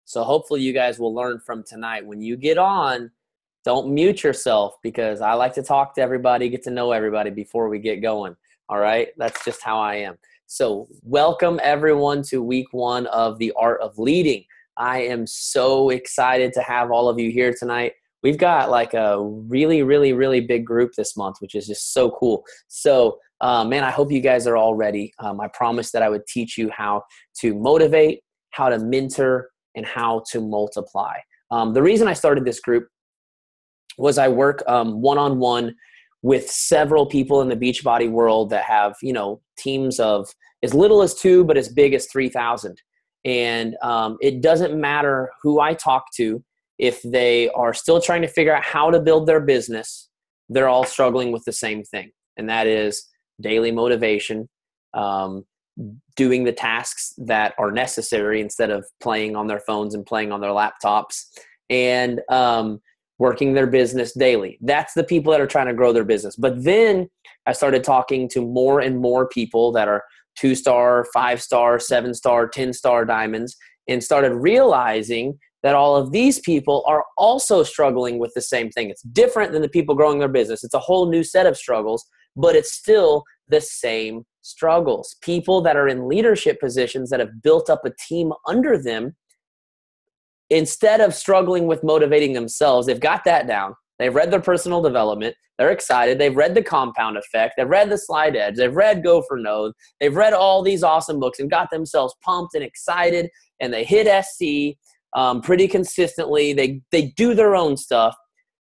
So hopefully you guys will learn from tonight. When you get on, don't mute yourself because I like to talk to everybody, get to know everybody before we get going. All right? That's just how I am. So welcome everyone to week 1 of The Art of Leading. I am so excited to have all of you here tonight. We've got like a really, really, really big group this month, which is just so cool. So, man, I hope you guys are all ready. I promised that I would teach you how to motivate, how to mentor, and how to multiply. The reason I started this group was I work one-on-one with several people in the Beachbody world that have, teams of as little as 2, but as big as 3,000. And it doesn't matter who I talk to. If they are still trying to figure out how to build their business, they're all struggling with the same thing. And that is daily motivation, doing the tasks that are necessary instead of playing on their phones and playing on their laptops, and working their business daily. That's the people that are trying to grow their business. But then I started talking to more and more people that are 2-star, 5-star, 7-star, 10-star diamonds, and started realizing that all of these people are also struggling with the same thing. It's different than the people growing their business. It's a whole new set of struggles, but it's still the same struggles. People that are in leadership positions that have built up a team under them, instead of struggling with motivating themselves, they've got that down. They've read their personal development. They're excited. They've read the Compound Effect. They've read the Slide Edge. They've read Go for Node. They've read all these awesome books and got themselves pumped and excited, and they hit SC pretty consistently. They do their own stuff.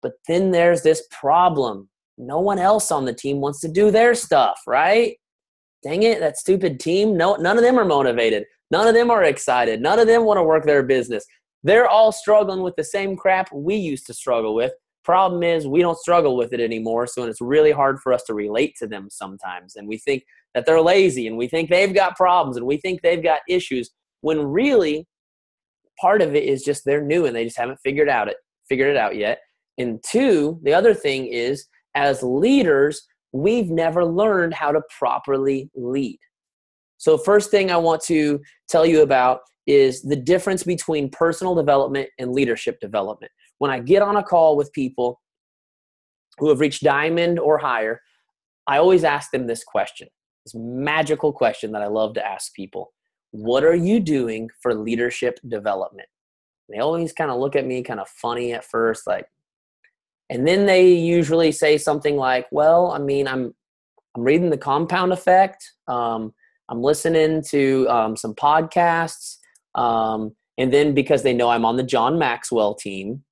But then there's this problem. No one else on the team wants to do their stuff, right? Dang it, that stupid team. No, none of them are motivated. None of them are excited. None of them want to work their business. They're all struggling with the same crap we used to struggle with. Problem is, we don't struggle with it anymore, so it's really hard for us to relate to them sometimes. And we think that they're lazy, and we think they've got problems, and we think they've got issues, when really part of it is just they're new and they just haven't figured it out yet. And 2, the other thing is, as leaders, we've never learned how to properly lead. So first thing I want to tell you about is the difference between personal development and leadership development. When I get on a call with people who have reached diamond or higher, I always ask them this question, this magical question that I love to ask people. What are you doing for leadership development? And they always kind of look at me kind of funny at first, and then they usually say something like, well, I mean, I'm reading the Compound Effect. I'm listening to some podcasts. And then because they know I'm on the John Maxwell team,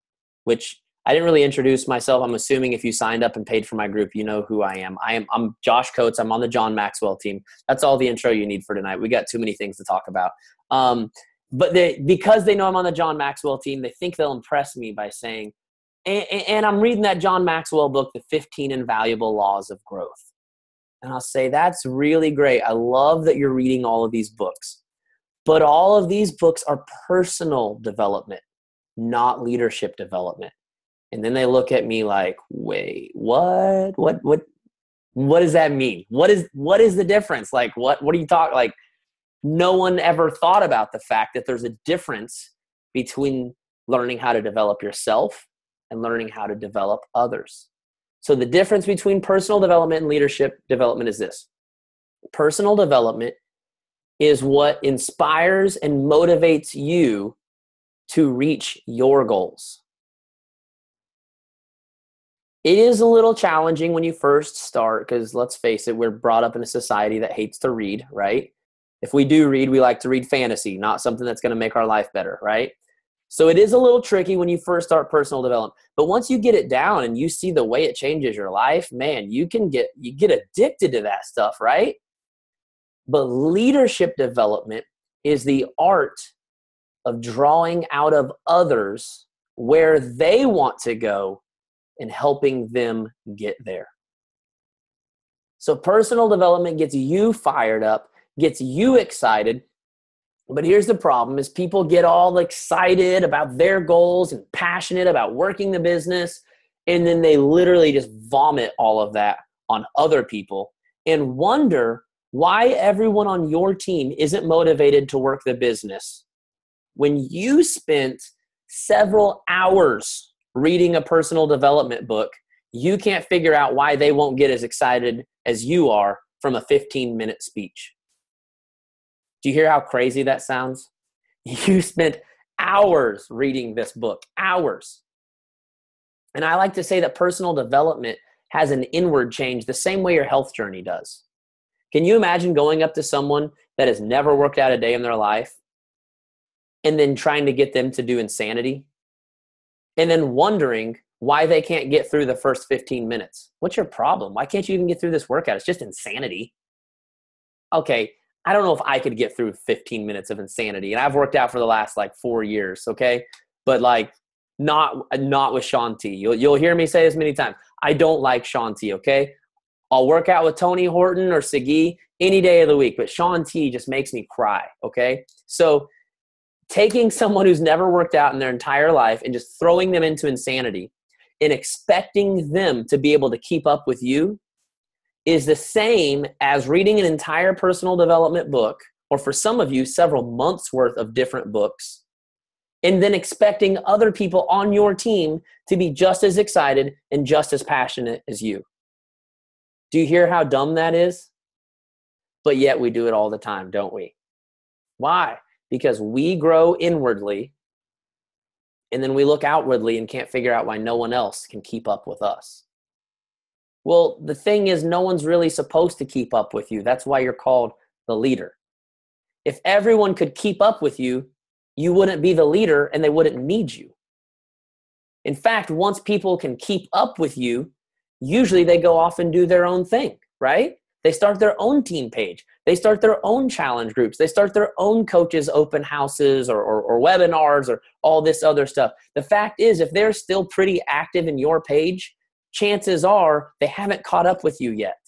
which I didn't really introduce myself. I'm assuming if you signed up and paid for my group, you know who I am. I'm Josh Coates. I'm on the John Maxwell team. That's all the intro you need for tonight. We got too many things to talk about. But because they know I'm on the John Maxwell team, they think they'll impress me by saying, and I'm reading that John Maxwell book, The 15 Invaluable Laws of Growth. And I'll say, that's really great. I love that you're reading all of these books. But all of these books are personal development, not leadership development. And then they look at me like, wait, what? What does that mean? What is the difference? Like, what are you talking? Like, no one ever thought about the fact that there's a difference between learning how to develop yourself and learning how to develop others. So the difference between personal development and leadership development is this. Personal development is what inspires and motivates you to reach your goals. It is a little challenging when you first start because, let's face it, we're brought up in a society that hates to read, right? If we do read, we like to read fantasy, not something that's going to make our life better, right? So it is a little tricky when you first start personal development. But once you get it down and you see the way it changes your life, man, you get addicted to that stuff, right? But leadership development is the art of drawing out of others where they want to go and helping them get there. So personal development gets you fired up, gets you excited. But here's the problem is people get all excited about their goals and passionate about working the business. And then they literally just vomit all of that on other people and wonder why everyone on your team isn't motivated to work the business. When you spent several hours reading a personal development book, you can't figure out why they won't get as excited as you are from a 15-minute speech. Do you hear how crazy that sounds? You spent hours reading this book, hours. And I like to say that personal development has an inward change the same way your health journey does. Can you imagine going up to someone that has never worked out a day in their life and then trying to get them to do insanity and then wondering why they can't get through the first 15 minutes? What's your problem? Why can't you even get through this workout? It's just insanity. Okay, I don't know if I could get through 15 minutes of insanity. And I've worked out for the last 4 years, okay? But not with Shaun T. You'll hear me say this many times. I don't like Shaun T, okay? I'll work out with Tony Horton or Sagi any day of the week, but Shaun T just makes me cry, okay? So taking someone who's never worked out in their entire life and just throwing them into insanity and expecting them to be able to keep up with you is the same as reading an entire personal development book, or for some of you, several months worth of different books, and then expecting other people on your team to be just as excited and just as passionate as you. Do you hear how dumb that is? But yet we do it all the time, don't we? Why? Because we grow inwardly, and then we look outwardly and can't figure out why no one else can keep up with us. Well, the thing is, no one's really supposed to keep up with you. That's why you're called the leader. If everyone could keep up with you, you wouldn't be the leader and they wouldn't need you. In fact, once people can keep up with you, usually they go off and do their own thing, right? They start their own team page. They start their own challenge groups. They start their own coaches open houses or webinars or all this other stuff. The fact is, if they're still pretty active in your page, chances are they haven't caught up with you yet.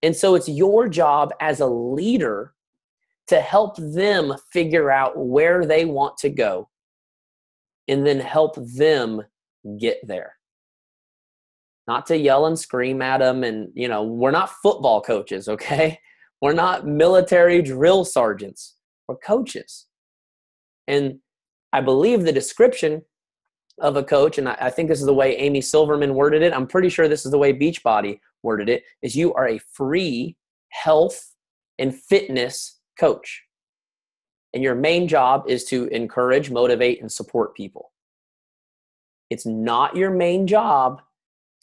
And so it's your job as a leader to help them figure out where they want to go and then help them get there. Not to yell and scream at them. And, we're not football coaches, okay? We're not military drill sergeants. We're coaches. And I believe the description of a coach, and I think this is the way Amy Silverman worded it, I'm pretty sure this is the way Beachbody worded it, is you are a free health and fitness coach. And your main job is to encourage, motivate, and support people. It's not your main job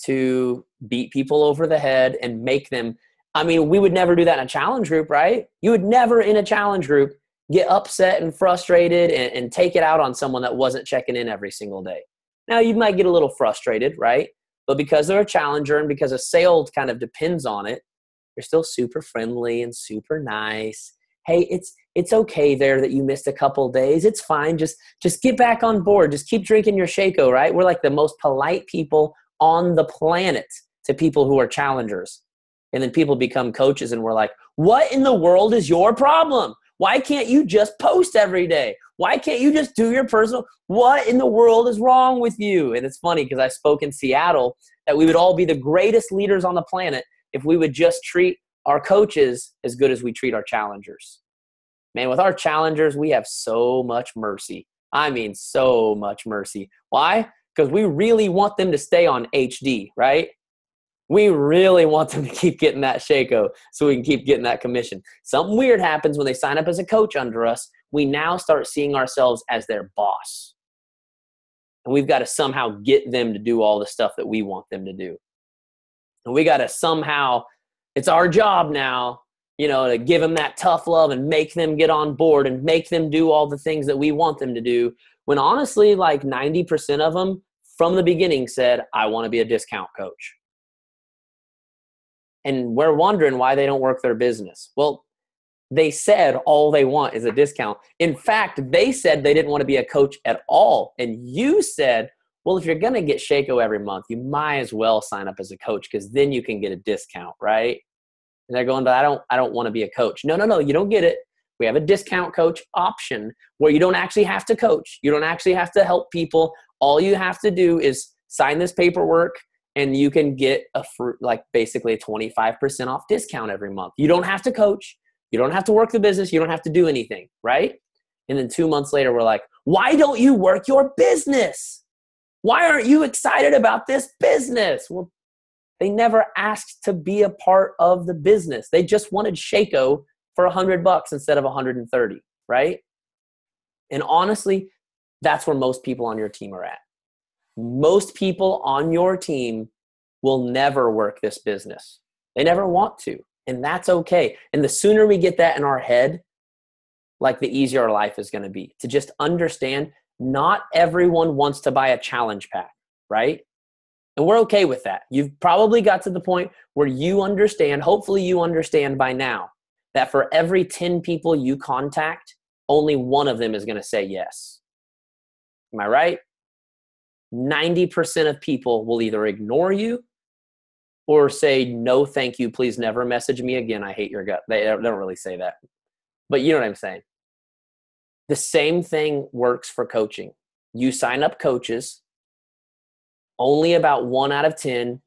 to beat people over the head and make them, we would never do that in a challenge group, right? You would never in a challenge group get upset and frustrated and take it out on someone that wasn't checking in every single day. Now, you might get a little frustrated, right? But because they're a challenger and because a sale kind of depends on it, you're still super friendly and super nice. Hey, it's okay there that you missed a couple days. It's fine. Just get back on board. Just keep drinking your Shaco, right? We're like the most polite people on the planet to people who are challengers. And then people become coaches and we're like, what in the world is your problem? Why can't you just post every day? Why can't you just do your personal? What in the world is wrong with you? And it's funny because I spoke in Seattle that we would all be the greatest leaders on the planet if we would just treat our coaches as good as we treat our challengers. Man, with our challengers, we have so much mercy. So much mercy. Why? Because we really want them to stay on HD, right? We really want them to keep getting that Shaco so we can keep getting that commission. Something weird happens when they sign up as a coach under us. We now start seeing ourselves as their boss. And we've got to somehow get them to do all the stuff that we want them to do. And we got to somehow, it's our job now, to give them that tough love and make them get on board and make them do all the things that we want them to do. When honestly, 90% of them from the beginning said, I want to be a discount coach. And we're wondering why they don't work their business. Well, they said all they want is a discount. In fact, they said they didn't want to be a coach at all. And you said, well, if you're going to get Shaco every month, you might as well sign up as a coach because then you can get a discount, right? And they're going, but I don't want to be a coach. No, you don't get it. We have a discount coach option where you don't actually have to coach. You don't actually have to help people. All you have to do is sign this paperwork and you can get basically a 25% off discount every month. You don't have to coach. You don't have to work the business. You don't have to do anything, right? And then 2 months later, we're like, why don't you work your business? Why aren't you excited about this business? Well, they never asked to be a part of the business. They just wanted Shaco for $100 instead of 130, right? And honestly, that's where most people on your team are at. Most people on your team will never work this business. They never want to, and that's okay. And the sooner we get that in our head, like the easier our life is going to be. To just understand, not everyone wants to buy a challenge pack, right? And we're okay with that. You've probably got to the point where you understand, hopefully you understand by now, that for every 10 people you contact, only one of them is going to say yes. Am I right? 90% of people will either ignore you or say, no, thank you, please never message me again. I hate your gut. They don't really say that. But you know what I'm saying? The same thing works for coaching. You sign up coaches, only about 1 out of 10,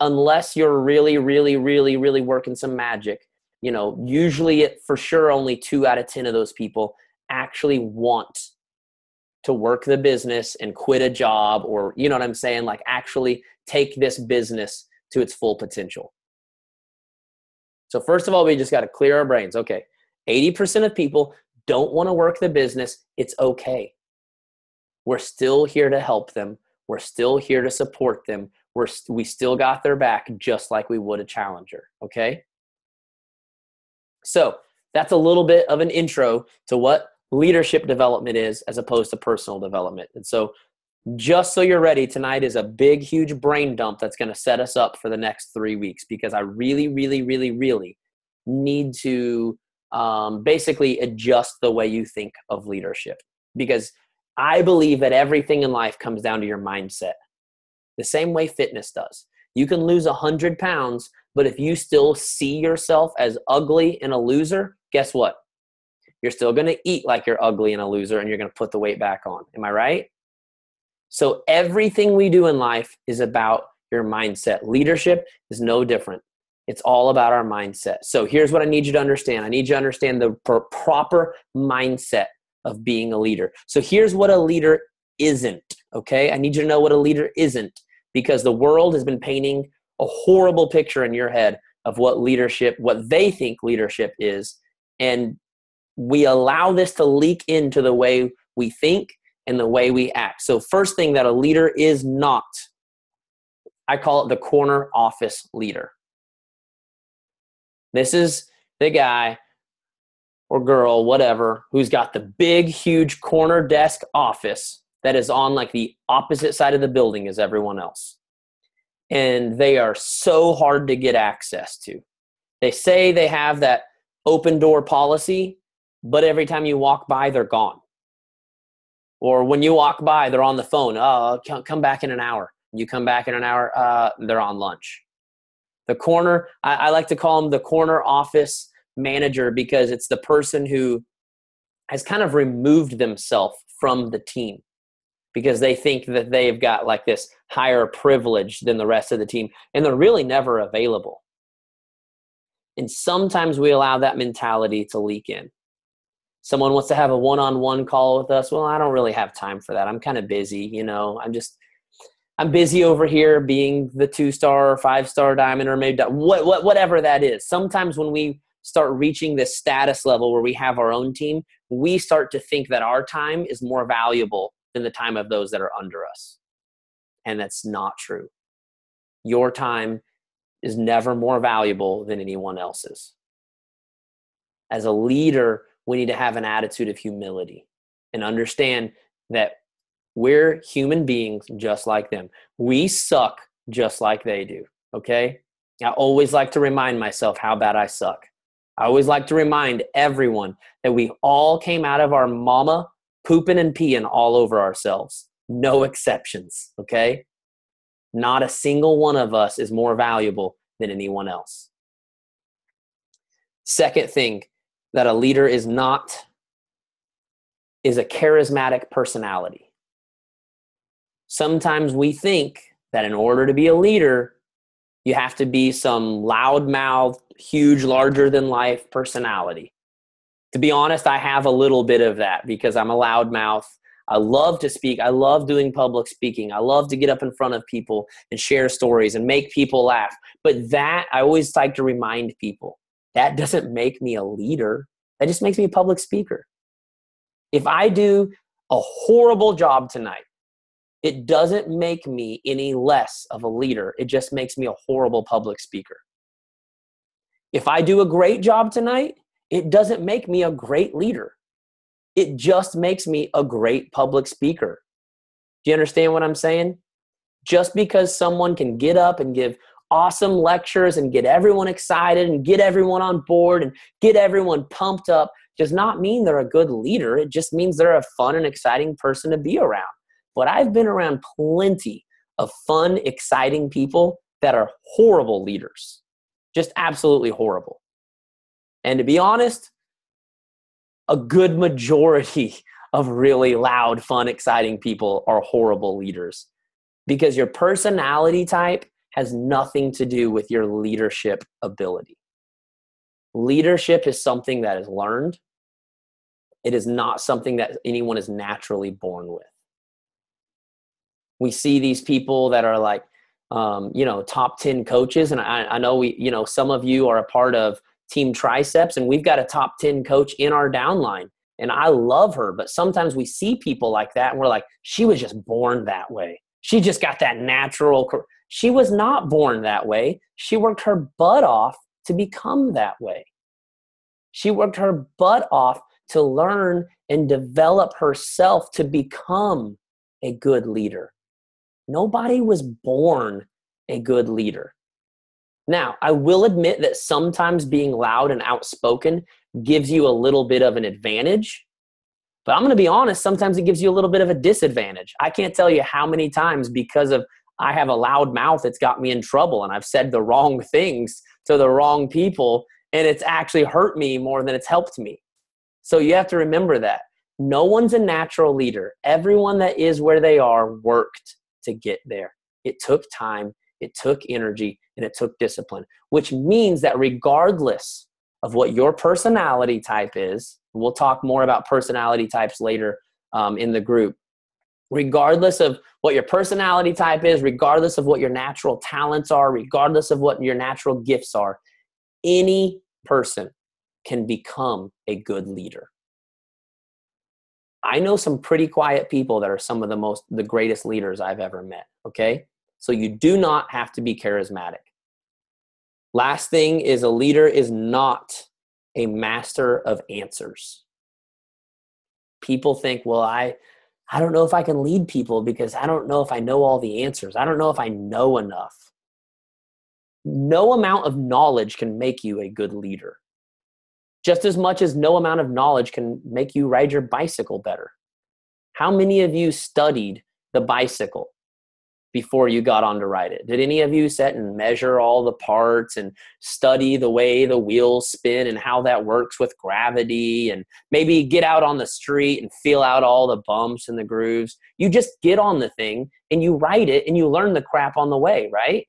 unless you're really, really, really, really working some magic, usually for sure only 2 out of 10 of those people actually want to work the business and quit a job, or, you know what I'm saying? Like actually take this business to its full potential. So first of all, we just got to clear our brains. Okay. 80% of people don't want to work the business. It's okay. We're still here to help them. We're still here to support them. We still got their back just like we would a challenger. Okay. So that's a little bit of an intro to what leadership development is as opposed to personal development. And so just so you're ready, tonight is a big, huge brain dump that's going to set us up for the next 3 weeks, because I really, really, really, really need to basically adjust the way you think of leadership, because I believe that everything in life comes down to your mindset. The same way fitness does. You can lose 100 pounds, but if you still see yourself as ugly and a loser, guess what? You're still going to eat like you're ugly and a loser, and you're going to put the weight back on. Am I right? So everything we do in life is about your mindset. Leadership is no different. It's all about our mindset. So here's what I need you to understand. I need you to understand the proper mindset of being a leader. So here's what a leader isn't, okay? I need you to know what a leader isn't, because the world has been painting a horrible picture in your head of what they think leadership is. And we allow this to leak into the way we think and the way we act. So first thing that a leader is not, I call it the corner office leader. This is the guy or girl, whatever, who's got the big, huge corner desk office that is on like the opposite side of the building as everyone else. And they are so hard to get access to. They say they have that open door policy, but every time you walk by, they're gone. Or when you walk by, they're on the phone. Oh, I'll come back in an hour. You come back in an hour, they're on lunch. The corner, I like to call them the corner office manager, because it's the person who has kind of removed themselves from the team because they think that they've got like this higher privilege than the rest of the team, and they're really never available. And sometimes we allow that mentality to leak in. Someone wants to have a one-on-one call with us. Well, I don't really have time for that. I'm kind of busy, I'm busy over here being the 2-star or 5-star diamond, or maybe whatever that is. Sometimes when we start reaching this status level where we have our own team, we start to think that our time is more valuable than the time of those that are under us. And that's not true. Your time is never more valuable than anyone else's. As a leader, we need to have an attitude of humility and understand that we're human beings just like them. We suck just like they do, okay? I always like to remind myself how bad I suck. I always like to remind everyone that we all came out of our mama pooping and peeing all over ourselves. No exceptions, okay? Not a single one of us is more valuable than anyone else. Second thing that a leader is not is a charismatic personality. Sometimes we think that in order to be a leader, you have to be some loudmouth, huge, larger-than-life personality. To be honest, I have a little bit of that because I'm a loudmouth. I love to speak. I love doing public speaking. I love to get up in front of people and share stories and make people laugh. But that, I always like to remind people, that doesn't make me a leader. That just makes me a public speaker. If I do a horrible job tonight, it doesn't make me any less of a leader. It just makes me a horrible public speaker. If I do a great job tonight, it doesn't make me a great leader. It just makes me a great public speaker. Do you understand what I'm saying? Just because someone can get up and give awesome lectures and get everyone excited and get everyone on board and get everyone pumped up does not mean they're a good leader. It just means they're a fun and exciting person to be around. But I've been around plenty of fun, exciting people that are horrible leaders. Just absolutely horrible. And to be honest, a good majority of really loud, fun, exciting people are horrible leaders because your personality type has nothing to do with your leadership ability. Leadership is something that is learned. It is not something that anyone is naturally born with. We see these people that are like, top 10 coaches. And I know some of you are a part of Team Triceps, and we've got a top 10 coach in our downline. And I love her, but sometimes we see people like that and we're like, she was just born that way. She just got that natural. She was not born that way. She worked her butt off to become that way. She worked her butt off to learn and develop herself to become a good leader. Nobody was born a good leader. Now, I will admit that sometimes being loud and outspoken gives you a little bit of an advantage, but I'm going to be honest, sometimes it gives you a little bit of a disadvantage. I can't tell you how many times because of I have a loud mouth, it's got me in trouble and I've said the wrong things to the wrong people and it's actually hurt me more than it's helped me. So you have to remember that. No one's a natural leader. Everyone that is where they are worked to get there. It took time, it took energy, and it took discipline, which means that regardless of what your personality type is, we'll talk more about personality types later in the group, regardless of what your personality type is, regardless of what your natural talents are, regardless of what your natural gifts are, any person can become a good leader. I know some pretty quiet people that are some of the greatest leaders I've ever met, okay? So you do not have to be charismatic. Last thing is, a leader is not a master of answers. People think, well, I don't know if I can lead people because I don't know if I know all the answers. I don't know if I know enough. No amount of knowledge can make you a good leader. Just as much as no amount of knowledge can make you ride your bicycle better. How many of you studied the bicycle before you got on to ride it? Did any of you sit and measure all the parts and study the way the wheels spin and how that works with gravity and maybe get out on the street and feel out all the bumps and the grooves? You just get on the thing and you ride it and you learn the crap on the way, right?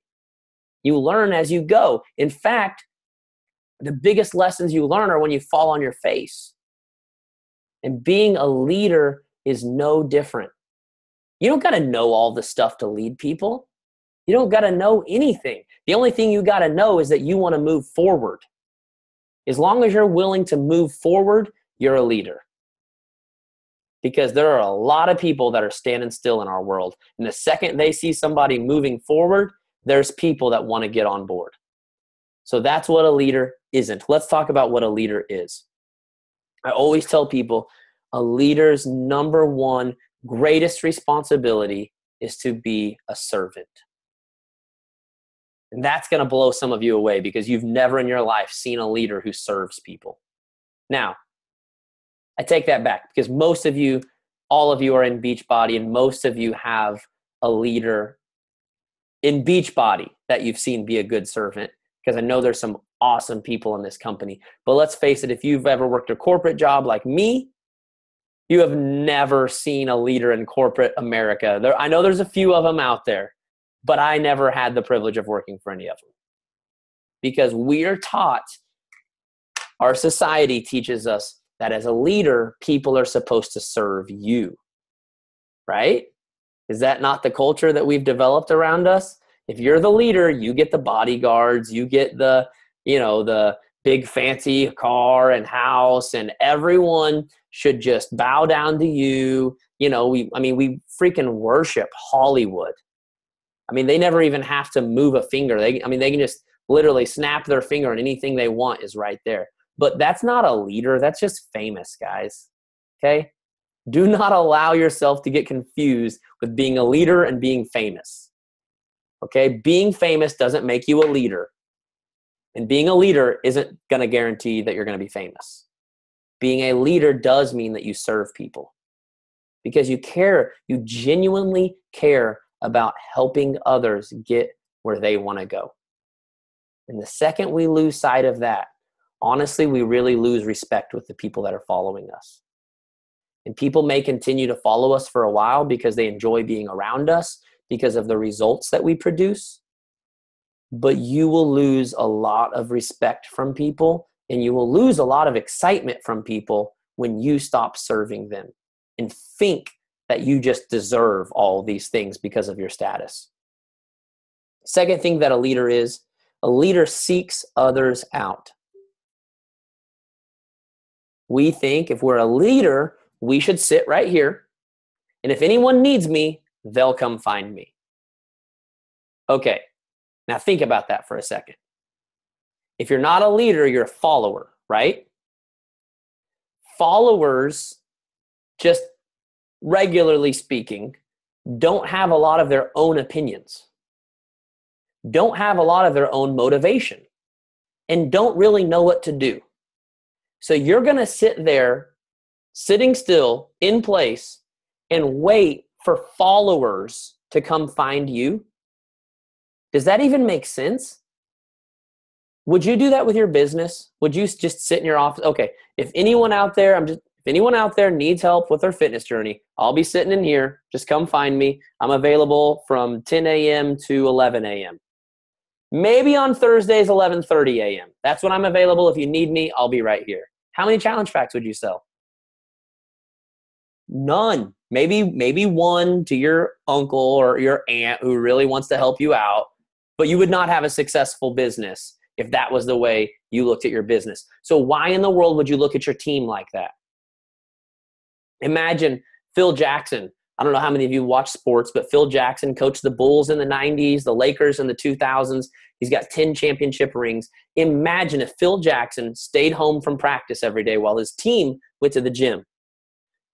You learn as you go. In fact, the biggest lessons you learn are when you fall on your face. And being a leader is no different. You don't got to know all the stuff to lead people. You don't got to know anything. The only thing you got to know is that you want to move forward. As long as you're willing to move forward, you're a leader. Because there are a lot of people that are standing still in our world. And the second they see somebody moving forward, there's people that want to get on board. So that's what a leader isn't. Let's talk about what a leader is. I always tell people a leader's number one greatest responsibility is to be a servant. And that's going to blow some of you away because you've never in your life seen a leader who serves people. Now, I take that back because most of you, all of you are in Beachbody and most of you have a leader in Beachbody that you've seen be a good servant. Because I know there's some awesome people in this company. But let's face it, if you've ever worked a corporate job like me, you have never seen a leader in corporate America. I know there's a few of them out there, but I never had the privilege of working for any of them. Because we are taught, our society teaches us that as a leader, people are supposed to serve you, right? Is that not the culture that we've developed around us? If you're the leader, you get the bodyguards, you get the, the big fancy car and house, and everyone should just bow down to you. We freaking worship Hollywood. I mean, they never even have to move a finger. They can just literally snap their finger and anything they want is right there. But that's not a leader. That's just famous, guys. Okay? Do not allow yourself to get confused with being a leader and being famous. Okay? Being famous doesn't make you a leader. And being a leader isn't going to guarantee that you're going to be famous. Being a leader does mean that you serve people. Because you care, you genuinely care about helping others get where they want to go. And the second we lose sight of that, honestly, we really lose respect with the people that are following us. And people may continue to follow us for a while because they enjoy being around us because of the results that we produce. But you will lose a lot of respect from people, and you will lose a lot of excitement from people when you stop serving them and think that you just deserve all these things because of your status. Second thing that a leader seeks others out. We think if we're a leader, we should sit right here, and if anyone needs me, they'll come find me. Okay, now think about that for a second. If you're not a leader, you're a follower, right? Followers, just regularly speaking, don't have a lot of their own opinions, don't have a lot of their own motivation, and don't really know what to do. So you're going to sit there, sitting still in place, and wait for followers to come find you? Does that even make sense? Would you do that with your business? Would you just sit in your office? Okay, if anyone out there needs help with their fitness journey, I'll be sitting in here. Just come find me. I'm available from 10 a.m. to 11 a.m. Maybe on Thursdays, 11:30 a.m. That's when I'm available. If you need me, I'll be right here. How many challenge packs would you sell? None. Maybe one to your uncle or your aunt who really wants to help you out, but you would not have a successful business if that was the way you looked at your business. So why in the world would you look at your team like that? Imagine Phil Jackson. I don't know how many of you watch sports, but Phil Jackson coached the Bulls in the 90s, the Lakers in the 2000s. He's got 10 championship rings. Imagine if Phil Jackson stayed home from practice every day while his team went to the gym.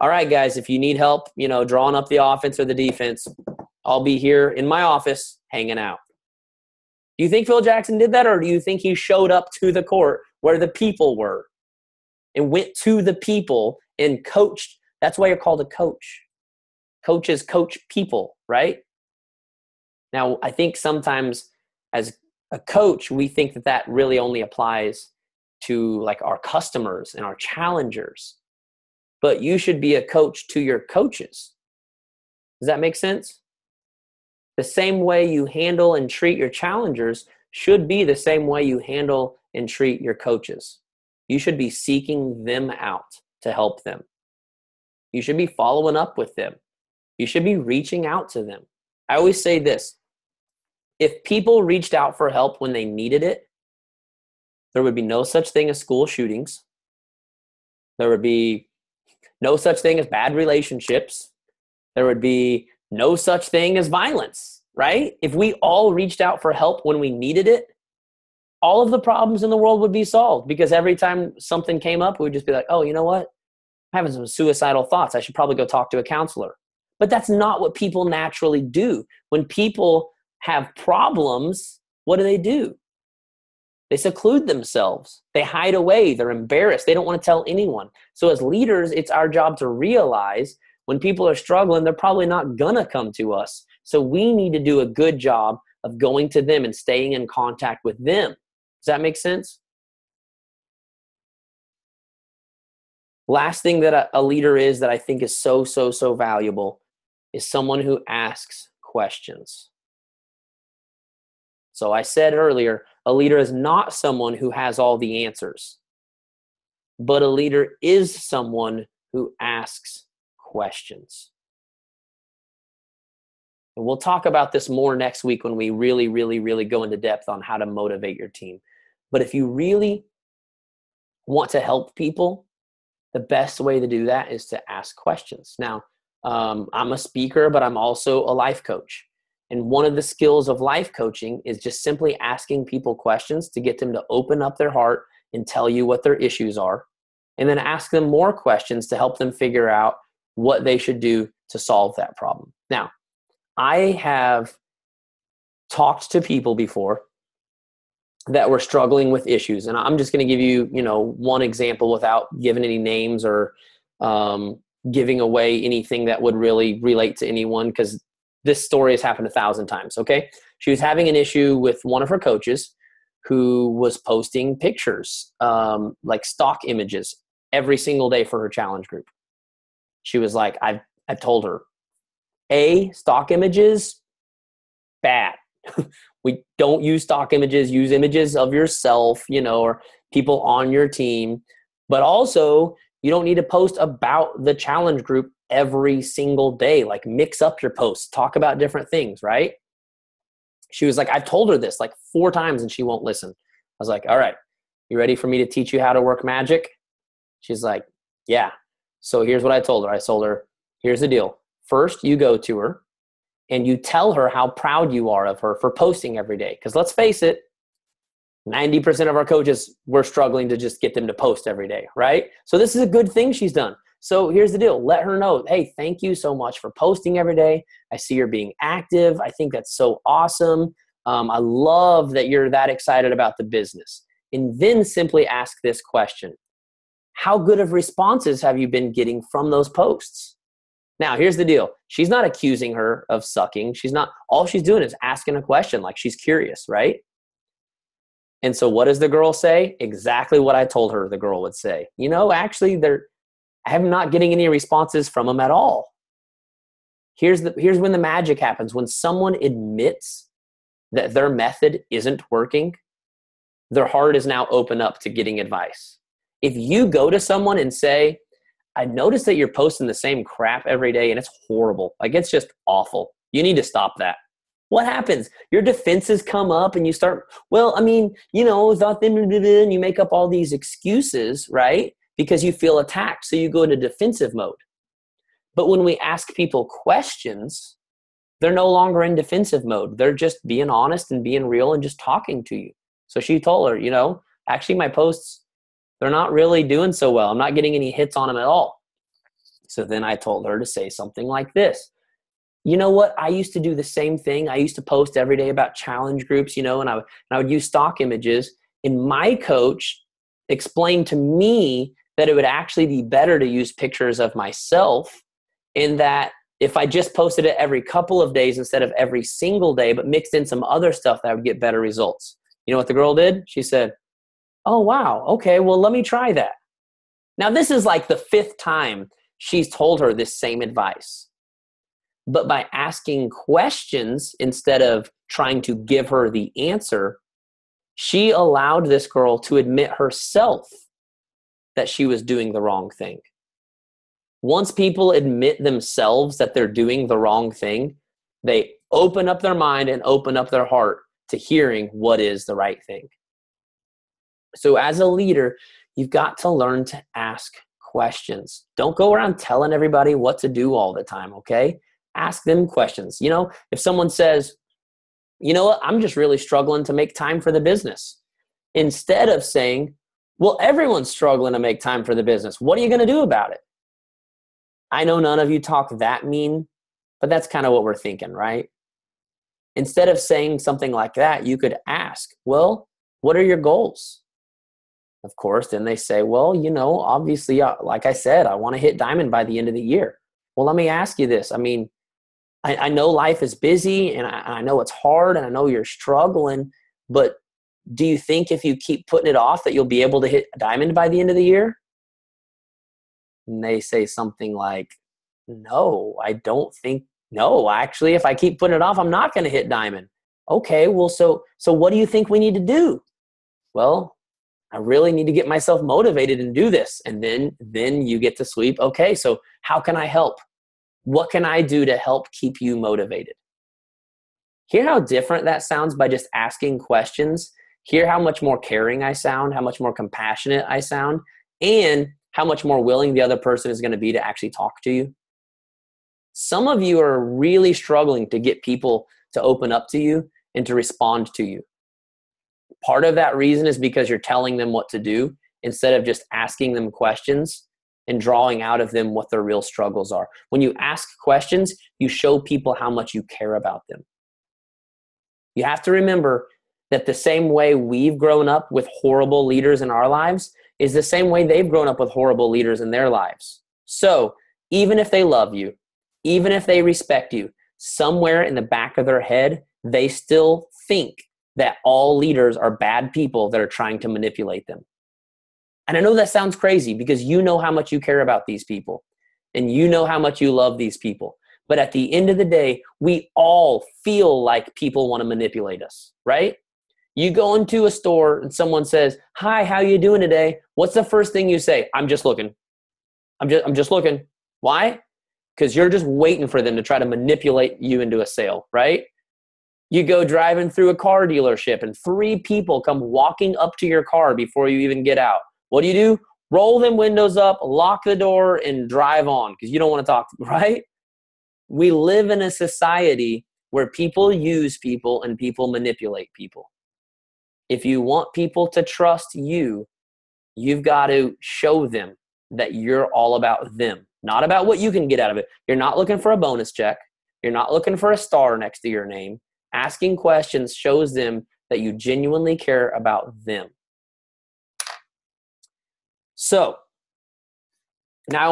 All right, guys, if you need help, drawing up the offense or the defense, I'll be here in my office hanging out. Do you think Phil Jackson did that, or do you think he showed up to the court where the people were and went to the people and coached? That's why you're called a coach. Coaches coach people, right? Now, I think sometimes as a coach, we think that really only applies to like our customers and our challengers. But you should be a coach to your coaches. Does that make sense? The same way you handle and treat your challengers should be the same way you handle and treat your coaches. You should be seeking them out to help them. You should be following up with them. You should be reaching out to them. I always say this: if people reached out for help when they needed it, there would be no such thing as school shootings. There would be no such thing as bad relationships. There would be no such thing as violence, right? If we all reached out for help when we needed it, all of the problems in the world would be solved, because every time something came up, we'd just be like, oh, you know what? I'm having some suicidal thoughts. I should probably go talk to a counselor. But that's not what people naturally do. When people have problems, what do? They seclude themselves. They hide away. They're embarrassed. They don't want to tell anyone. So as leaders, it's our job to realize when people are struggling, they're probably not going to come to us. So we need to do a good job of going to them and staying in contact with them. Does that make sense? Last thing that a leader is that I think is so valuable is someone who asks questions. So I said earlier, a leader is not someone who has all the answers. but a leader is someone who asks questions. And we'll talk about this more next week when we really go into depth on how to motivate your team. But if you really want to help people, the best way to do that is to ask questions. Now, I'm a speaker, but I'm also a life coach. And one of the skills of life coaching is just simply asking people questions to get them to open up their heart and tell you what their issues are. And then ask them more questions to help them figure out what they should do to solve that problem. Now, I have talked to people before that were struggling with issues. And I'm just going to give you, one example without giving any names or giving away anything that would really relate to anyone, because this story has happened 1,000 times, okay? She was having an issue with one of her coaches who was posting pictures, like stock images, every single day for her challenge group. She was like, I've told her, stock images, bad. We don't use stock images, use images of yourself, or people on your team. But also, you don't need to post about the challenge group every single day. Like, mix up your posts, talk about different things, right? She was like, I've told her this like 4 times and she won't listen. I was like, all right, you ready for me to teach you how to work magic? She's like, yeah. So here's what I told her. I told her, here's the deal. First, you go to her and you tell her how proud you are of her for posting every day. Because let's face it, 90% of our coaches, we're struggling to just get them to post every day, right? So this is a good thing she's done. So here's the deal. Let her know, hey, thank you so much for posting every day. I see you're being active. I think that's so awesome. I love that you're that excited about the business. And then simply ask this question. How good of responses have you been getting from those posts? Now, here's the deal. She's not accusing her of sucking. All she's doing is asking a question, like she's curious, right? And so what does the girl say? Exactly what I told her the girl would say. Actually, I'm not getting any responses from them at all. Here's when the magic happens. When someone admits that their method isn't working, their heart is now open up to getting advice. If you go to someone and say, I noticed that you're posting the same crap every day and it's horrible. Like, it's just awful. You need to stop that. What happens? Your defenses come up and you start, and you make up all these excuses, right? Because you feel attacked. So you go into defensive mode. But when we ask people questions, they're no longer in defensive mode. They're just being honest and being real and just talking to you. So she told her, actually my posts, they're not really doing so well. I'm not getting any hits on them at all. So then I told her to say something like this. You know what? I used to do the same thing. I used to post every day about challenge groups, and I would use stock images. And my coach explained to me that it would actually be better to use pictures of myself, and that if I just posted it every couple of days instead of every single day, but mixed in some other stuff, that I would get better results. You know what the girl did? She said, oh, wow. Okay, well, let me try that. Now, this is like the 5th time she's told her this same advice. But by asking questions instead of trying to give her the answer, she allowed this girl to admit herself that she was doing the wrong thing. Once people admit themselves that they're doing the wrong thing, they open up their mind and open up their heart to hearing what is the right thing. So as a leader, you've got to learn to ask questions. Don't go around telling everybody what to do all the time, okay? Ask them questions. If someone says, you know what, I'm just really struggling to make time for the business. Instead of saying, well, everyone's struggling to make time for the business. What are you going to do about it? I know none of you talk that mean, but that's kind of what we're thinking, right? Instead of saying something like that, you could ask, well, what are your goals? Of course, then they say, well, obviously, like I said, I want to hit diamond by the end of the year. Well, let me ask you this. I know life is busy and I know it's hard and I know you're struggling, but do you think if you keep putting it off that you'll be able to hit diamond by the end of the year? And they say something like, no, I don't think, no, actually, if I keep putting it off, I'm not going to hit diamond. Okay, well, so what do you think we need to do? Well, I really need to get myself motivated and do this. And then you get to sleep. Okay, so how can I help? What can I do to help keep you motivated? Hear how different that sounds by just asking questions. Hear how much more caring I sound, how much more compassionate I sound, and how much more willing the other person is going to be to actually talk to you. Some of you are really struggling to get people to open up to you and to respond to you. Part of that reason is because you're telling them what to do instead of just asking them questions and drawing out of them what their real struggles are. When you ask questions, you show people how much you care about them. You have to remember that the same way we've grown up with horrible leaders in our lives is the same way they've grown up with horrible leaders in their lives. So even if they love you, even if they respect you, somewhere in the back of their head, they still think that all leaders are bad people that are trying to manipulate them. And I know that sounds crazy because you know how much you care about these people and you know how much you love these people. But at the end of the day, we all feel like people want to manipulate us, right? You go into a store and someone says, "Hi, how you doing today?" What's the first thing you say? "I'm just looking. I'm just looking." Why? Because you're just waiting for them to try to manipulate you into a sale, right? You go driving through a car dealership and 3 people come walking up to your car before you even get out. What do? Roll them windows up, lock the door, and drive on because you don't want to talk, right? We live in a society where people use people and people manipulate people. If you want people to trust you, you've got to show them that you're all about them, not about what you can get out of it. You're not looking for a bonus check. You're not looking for a star next to your name. Asking questions shows them that you genuinely care about them. So now